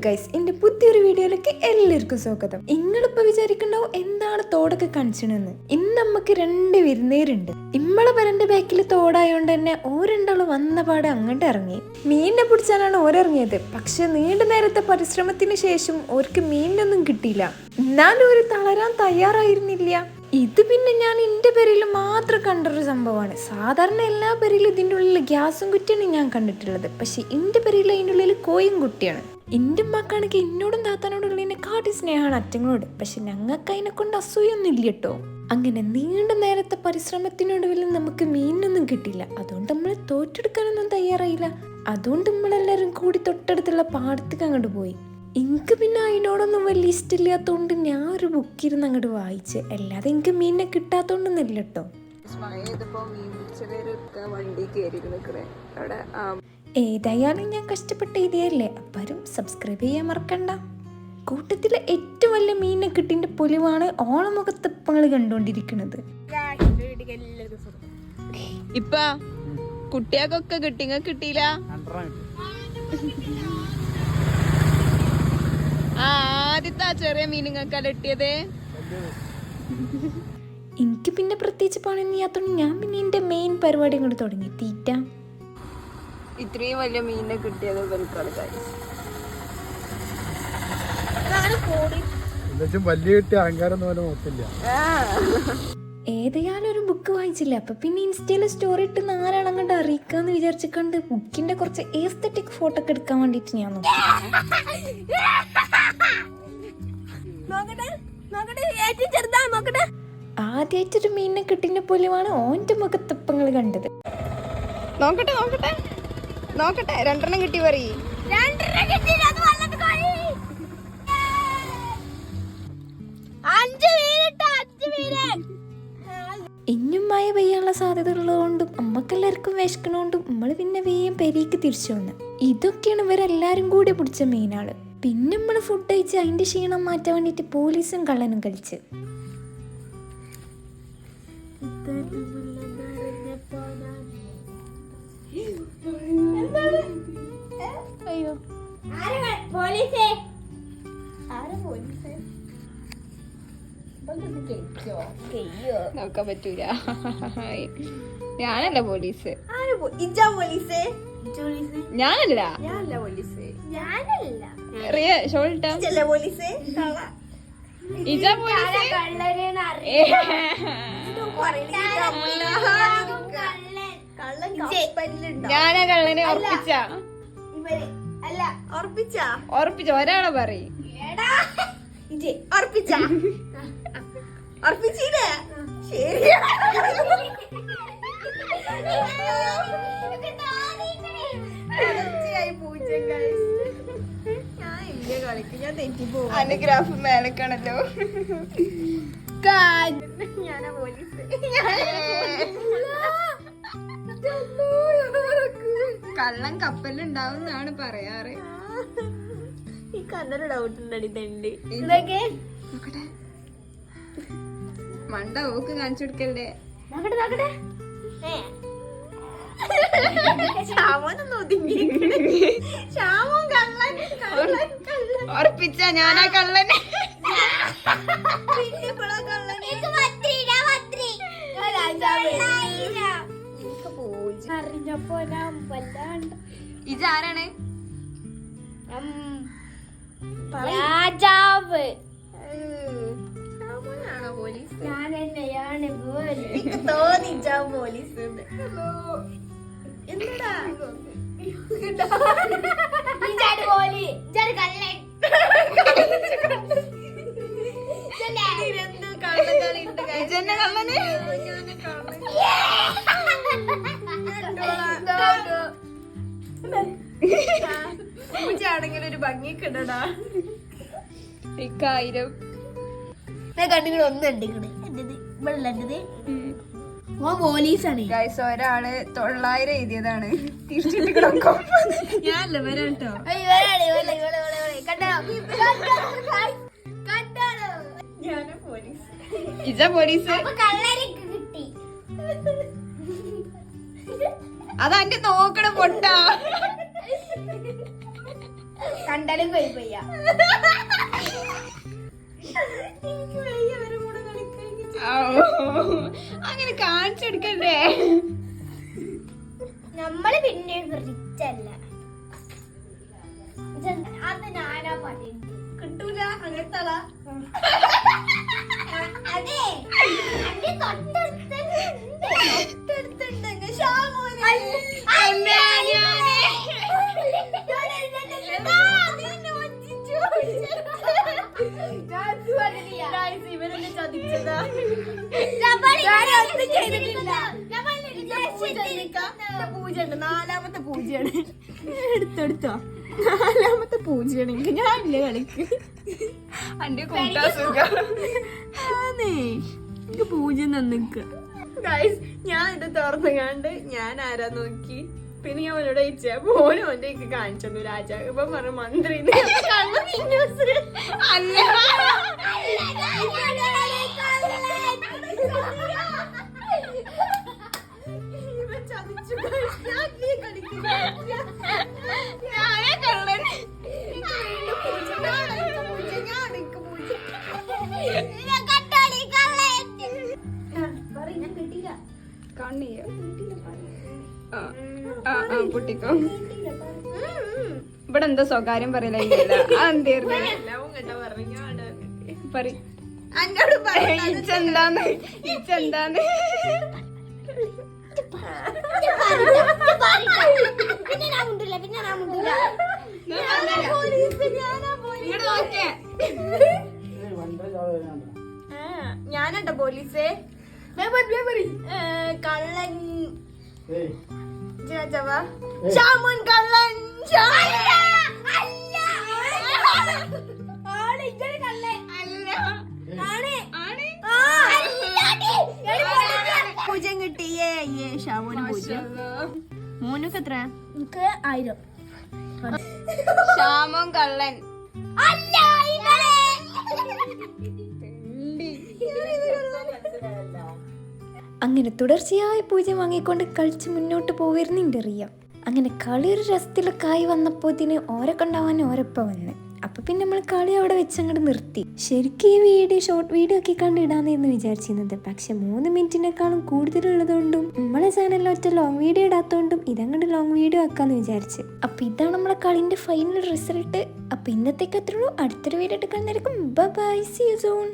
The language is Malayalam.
ഗൈസ്, എൻ്റെ പുതിയൊരു വീഡിയോയിലേക്ക് എല്ലാവർക്കും സ്വാഗതം. നിങ്ങളിപ്പോൾ വിചാരിക്കണ്ടാവും എന്താണ് തോടൊക്കെ കാണിച്ചതെന്ന്. ഇന്ന് നമുക്ക് രണ്ട് വിരുന്നേരുണ്ട്. ഇമ്മളെ പേരന്റെ ബാക്കിൽ തോടായോണ്ട് തന്നെ ഓരണ്ടാളും വന്ന പാടെ അങ്ങോട്ട് ഇറങ്ങി. മീനിനെ പിടിച്ചാലാണ് ഓരിറങ്ങിയത്. പക്ഷെ നീണ്ട നേരത്തെ പരിശ്രമത്തിന് ശേഷം ഓർക്ക് മീനിനൊന്നും കിട്ടിയില്ല. എന്നാലും ഒരു തളരാൻ തയ്യാറായിരുന്നില്ല. ഇത് പിന്നെ ഞാൻ എൻ്റെ പേരിൽ മാത്രം കണ്ടൊരു സംഭവമാണ്. സാധാരണ എല്ലാ പേരിലും ഇതിൻ്റെ ഉള്ളിൽ ഗ്യാസും കുറ്റിയാണ് ഞാൻ കണ്ടിട്ടുള്ളത്. പക്ഷെ എൻ്റെ പേരിൽ അതിൻ്റെ ഉള്ളിൽ കോയും കുട്ടിയാണ്. എൻ്റെ ഉമ്മാക്കാണെങ്കിൽ എന്നോടും താത്താനോടുള്ളതിനെ കാട്ടി സ്നേഹമാണ് അറ്റങ്ങളോട്. പക്ഷെ ഞങ്ങൾക്ക് അതിനെ കൊണ്ട് അസൂയൊന്നും ഇല്ല കേട്ടോ. അങ്ങനെ നീണ്ട നേരത്തെ പരിശ്രമത്തിനൊടുവിൽ നമുക്ക് മീനിനൊന്നും കിട്ടിയില്ല. അതുകൊണ്ട് നമ്മൾ തോറ്റെടുക്കാനൊന്നും തയ്യാറായില്ല. അതുകൊണ്ട് നമ്മളെല്ലാവരും കൂടി തൊട്ടടുത്തുള്ള പാടത്തേക്ക് അങ്ങോട്ട് പോയി. എനിക്ക് പിന്നെ അതിനോടൊന്നും വലിയ ഇഷ്ടമില്ലാത്തതുകൊണ്ട് ഞാൻ ഒരു ബുക്കിരുന്ന് അങ്ങോട്ട് വായിച്ച്. അല്ലാതെ എനിക്ക് മീനിനെ കിട്ടാത്തോണ്ടൊന്നുമില്ല കേട്ടോ. ഏതായാലും ഞാൻ കഷ്ടപ്പെട്ട ഇതേയല്ലേ. അപ്പം സബ്സ്ക്രൈബ് ചെയ്യാൻ മറക്കണ്ട. കൂട്ടത്തിലെ ഏറ്റവും വലിയ മീനിനെ കിട്ടിൻ്റെ പൊലിവാണ് ഓളമുഖത്തപ്പങ്ങൾ കണ്ടുകൊണ്ടിരിക്കുന്നത്. ഇപ്പൊ കുട്ടികൾക്കൊക്കെ കിട്ടി, കിട്ടിയില്ല. ആദ്യത്തെ ചെറിയ മീനുങ്ങൾക്കല്ല കിട്ടിയത്. എനിക്ക് പിന്നെ പ്രത്യേകിച്ച് പണിയൊന്നും ചെയ്യാത്തോണ്ട് ഞാൻ പിന്നെ എന്റെ മെയിൻ പരിപാടി കൊണ്ട് തുടങ്ങി തീറ്റ. ഇത്രയും വലിയ മീനിനെ കിട്ടിയത് ഏതായാലും ഒരു ബുക്ക് വായിച്ചില്ല. അപ്പൊ പിന്നെ ഇൻസ്റ്റയില് സ്റ്റോറി ഇട്ട് നാലാളങ്ങോട്ട് അറിയിക്കാന്ന് വിചാരിച്ചിട്ടുണ്ട്. ബുക്കിന്റെ കുറച്ച് എസ്തെറ്റിക് ഫോട്ടോ ഒക്കെ എടുക്കാൻ വേണ്ടിട്ട് ഞാൻ ആദ്യമായിട്ടൊരു മീനിനെ കിട്ടിന്റെ പോലെയാണ് ഓന്റെ മുഖത്തപ്പങ്ങൾ കണ്ടത്. നോക്കട്ടെ നോക്കട്ടെ നോക്കട്ടെ, രണ്ടെണ്ണം കിട്ടി പറയ്. ഇന്നും മഴ പെയ്യാനുള്ള സാധ്യത ഉള്ളതുകൊണ്ടും അമ്മക്കെല്ലാവർക്കും വിശക്കണോണ്ടും നമ്മള് പിന്നെ വേഗം പെരീക്ക് തിരിച്ചു വന്നു. ഇതൊക്കെയാണ് ഇവരെല്ലാരും കൂടി പിടിച്ച മീനാള്. പിന്നെ നമ്മള് ഫുഡ് കഴിച്ച് അതിന്റെ ക്ഷീണം മാറ്റാൻ വേണ്ടിട്ട് പോലീസും കള്ളനും കളിച്ച്. അയ്യോ നോക്കാൻ പറ്റൂല. ഞാനല്ല പോലീസ്. ഞാനല്ല ഷോൾട്ടാ ഇജാ പോലീസ്. ഞാനാ കള്ളനെ ഉറപ്പിച്ച ഒരാളെ പറയും. അനുഗ്രാഫ് മേലക്കാണല്ലോ. കള്ളൻ കപ്പലുണ്ടാവുന്നാണ് പറയാറ്. ഈ കണ്ണൊരു ഡൗട്ട് ഉണ്ടടി. മണ്ട ഓക്ക് കാണിച്ചു കൊടുക്കല്ലേ. ഉറപ്പിച്ച ഞാനാ കള്ളനെ. ഇതാരാണ്? രാജാവ്. ആണെങ്കിലൊരു ഭംഗിയൊക്കെ ഇടടാ. ഇക്കായിരം കണ്ടിങ്ങനെ ഒന്നുണ്ട്. പോലീസാണ്. ഒരാള് 900 എഴുതിയതാണ്. തിരിച്ചിട്ട് ഞാനല്ല വരാട്ടോ. ഇജ പോലീസ്. അതെന്റെ നോക്കണ പൊട്ടാ. മണ്ടലും കഴിപ്പയ്യ. അങ്ങനെ കാണിച്ചെടുക്കണ്ടേ? നമ്മള് പിന്നെ റിച്ചല്ല. അത് ഞാനാ പറയുന്നത്. കിട്ടൂല അങ്ങനത്തെ അതെ അന്റെ തൊട്ടടുത്തുണ്ട് ഷാമോനെ. ഇവരെന്നെ ചതിച്ചതാ. പൂജ ഉണ്ട്, 4ാമത്തെ പൂജയാണ്. എടുത്തോ 4ാമത്തെ പൂജയാണ്. എനിക്ക് ഞാനില്ലേ കളിക്ക് അന്റെ കൂട്ടാസുഖേ എനിക്ക് പൂജ നിക്ക. ഗൈസ് ഞാൻ ഇത് തുറന്നുകാണ്ട് ഞാൻ ആരാ നോക്കി. പിന്നെ ഞാൻ അവനോട് ചോദിച്ചാ മോനും അവന്റെ കാണിച്ചു രാജാവ്. ഇപ്പൊ പറഞ്ഞു മന്ത്രി അല്ല. പൊട്ടിക്കോ. ഇവിടെ എന്താ സ്വകാര്യം പറയല ഇച്ചെന്താന്ന് ഇച്ചെന്താന്ന് ഞാനണ്ട പോലീസേ. കള്ളൻ ഷാമോൻ കള്ളൻ. പൂജ കിട്ടിയേ. ഷാമോന് പൂജ. മോനൊക്കെ എത്ര? 1000. ഷാമോൻ കള്ളൻ. അങ്ങനെ തുടർച്ചയായ പൂജ വാങ്ങിക്കൊണ്ട് കളിച്ച് മുന്നോട്ട് പോയിരുന്നിൻ്റെ റിയ. അങ്ങനെ കളി ഒരു രസത്തിലൊക്കെ ആയി വന്നപ്പോത്തിന് ഓരെ കൊണ്ടാവാൻ ഓരപ്പ വന്ന്. അപ്പൊ പിന്നെ നമ്മൾ കളി അവിടെ വെച്ചങ്ങോട്ട് നിർത്തി. ശരിക്കും ഈ വീഡിയോ ഷോർട്ട് വീഡിയോ ആക്കി കണ്ടിടാന്ന് വിചാരിച്ചിരുന്നത്. പക്ഷെ 3 മിനിറ്റിനേക്കാളും കൂടുതലുള്ളതുകൊണ്ടും നമ്മളെ ചാനലിൽ ഒറ്റ ലോങ് വീഡിയോ ഇടാത്തതുകൊണ്ടും ഇതങ്ങോട്ട് ലോങ് വീഡിയോ ആക്കാന്ന് വിചാരിച്ച്. അപ്പൊ ഇതാണ് നമ്മളെ കളിന്റെ ഫൈനൽ റിസൾട്ട്. അപ്പൊ ഇന്നത്തേക്ക് അത്രയുള്ളൂ. അടുത്തൊരു വീഡിയോ ഇട്ട് കാണുന്നതായിരിക്കും. Bye, see you soon.